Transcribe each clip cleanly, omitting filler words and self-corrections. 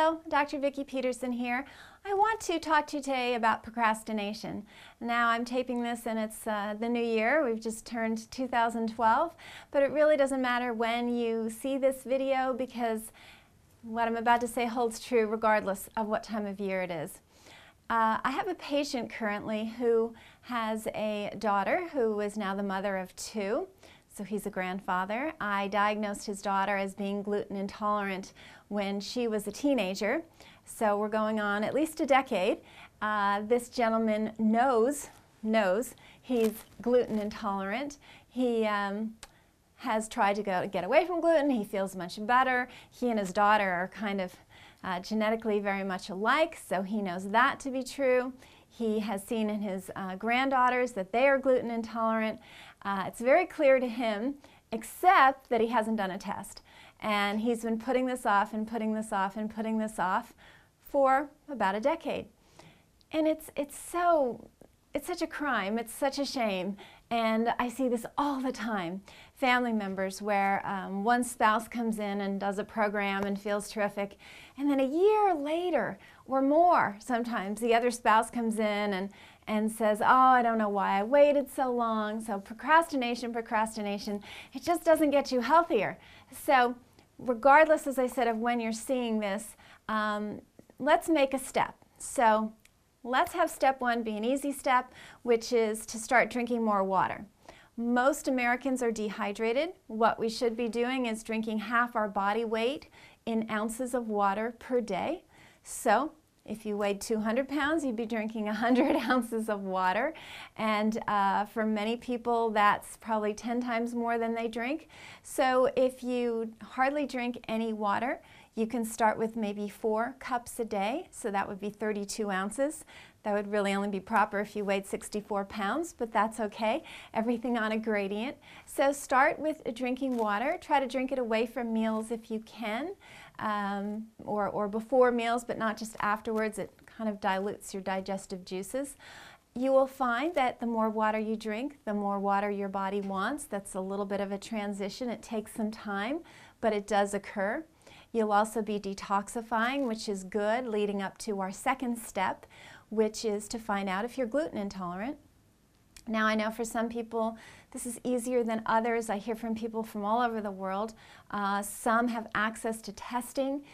Hello, Dr. Vikki Petersen here. I want to talk to you today about procrastination. Now I'm taping this and it's the new year. We've just turned 2012, but it really doesn't matter when you see this video because what I'm about to say holds true regardless of what time of year it is. I have a patient currently who has a daughter who is now the mother of two. So he's a grandfather. I diagnosed his daughter as being gluten intolerant when she was a teenager. So we're going on at least a decade. This gentleman knows he's gluten intolerant. He has tried to get away from gluten. He feels much better. He and his daughter are kind of genetically very much alike, so he knows that to be true. He has seen in his granddaughters that they are gluten intolerant. It's very clear to him, except that he hasn't done a test. And he's been putting this off and putting this off and putting this off for about a decade. And it's such a crime, it's such a shame. And I see this all the time. Family members where one spouse comes in and does a program and feels terrific, and then a year later or more sometimes the other spouse comes in and says, oh, I don't know why I waited so long. So procrastination, it just doesn't get you healthier. So regardless, as I said, of when you're seeing this, let's make a step. So let's have step one be an easy step, which is to start drinking more water. Most Americans are dehydrated. What we should be doing is drinking half our body weight in ounces of water per day. So if you weighed 200 pounds, you'd be drinking 100 ounces of water. And for many people, that's probably 10 times more than they drink. So if you hardly drink any water, you can start with maybe 4 cups a day, so that would be 32 ounces. That would really only be proper if you weighed 64 pounds, but that's okay. Everything on a gradient. So start with drinking water. Try to drink it away from meals if you can, or before meals, but not just afterwards. It kind of dilutes your digestive juices. You will find that the more water you drink, the more water your body wants. That's a little bit of a transition. It takes some time, but it does occur. You'll also be detoxifying, which is good, leading up to our second step, which is to find out if you're gluten intolerant. Now, I know for some people this is easier than others. I hear from people from all over the world. Some have access to testing.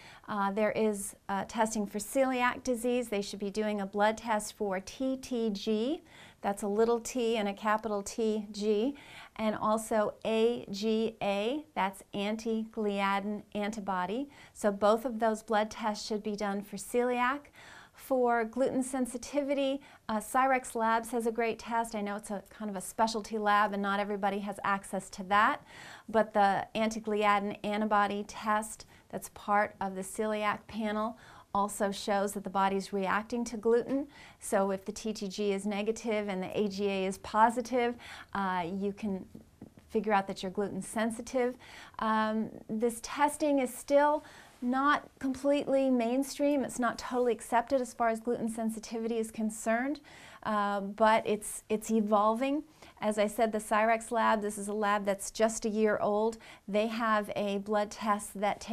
There is testing for celiac disease. They should be doing a blood test for TTG. That's a little t and a capital TG. And also AGA, that's anti-gliadin antibody. So both of those blood tests should be done for celiac. For gluten sensitivity, Celiac Labs has a great test. I know it's a kind of a specialty lab and not everybody has access to that, but the anti-gliadin antibody test that's part of the celiac panel also shows that the body's reacting to gluten. So if the TTG is negative and the AGA is positive, you can figure out that you're gluten sensitive. This testing is still not completely mainstream. It's not totally accepted as far as gluten sensitivity is concerned, but it's evolving. As I said, the Celiac Lab, this is a lab that's just a year old. They have a blood test that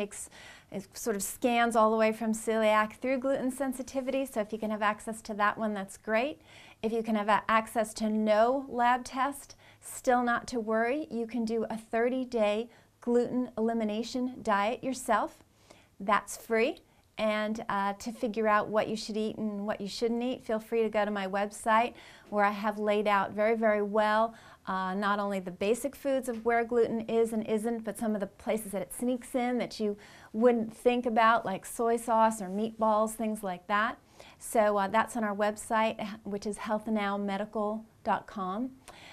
it sort of scans all the way from celiac through gluten sensitivity, so if you can have access to that one, that's great. If you can have access to no lab test, still not to worry. You can do a 30-day gluten elimination diet yourself. That's free, and to figure out what you should eat and what you shouldn't eat, feel free to go to my website where I have laid out very, very well not only the basic foods of where gluten is and isn't, but some of the places that it sneaks in that you wouldn't think about, like soy sauce or meatballs, things like that. So that's on our website, which is healthnowmedical.com.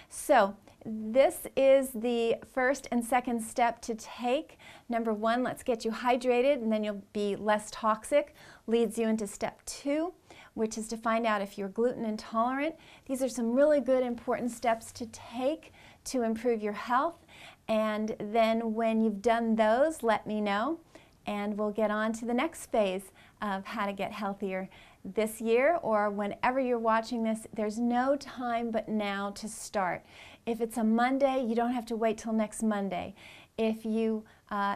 So this is the first and second step to take. Number one, let's get you hydrated and then you'll be less toxic. Leads you into step two, which is to find out if you're gluten intolerant. These are some really good important steps to take to improve your health. And then when you've done those, let me know and we'll get on to the next phase of how to get healthier this year or whenever you're watching this. There's no time but now to start. If it's a Monday, you don't have to wait till next Monday. If you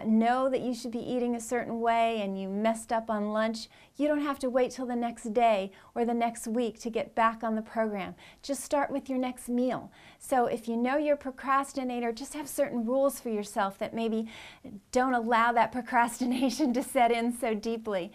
know that you should be eating a certain way and you messed up on lunch, you don't have to wait till the next day or the next week to get back on the program. Just start with your next meal. So if you know you're a procrastinator, just have certain rules for yourself that maybe don't allow that procrastination to set in so deeply.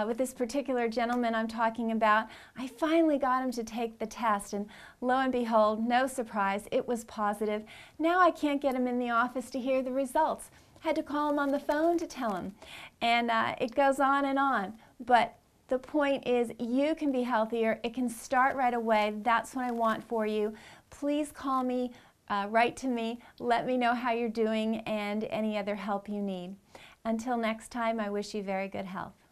With this particular gentleman I'm talking about, I finally got him to take the test, and lo and behold, no surprise, it was positive. Now I can't get him in the office to hear the results. Had to call him on the phone to tell him. And it goes on and on. But the point is, you can be healthier. It can start right away. That's what I want for you. Please call me, write to me, let me know how you're doing and any other help you need. Until next time, I wish you very good health.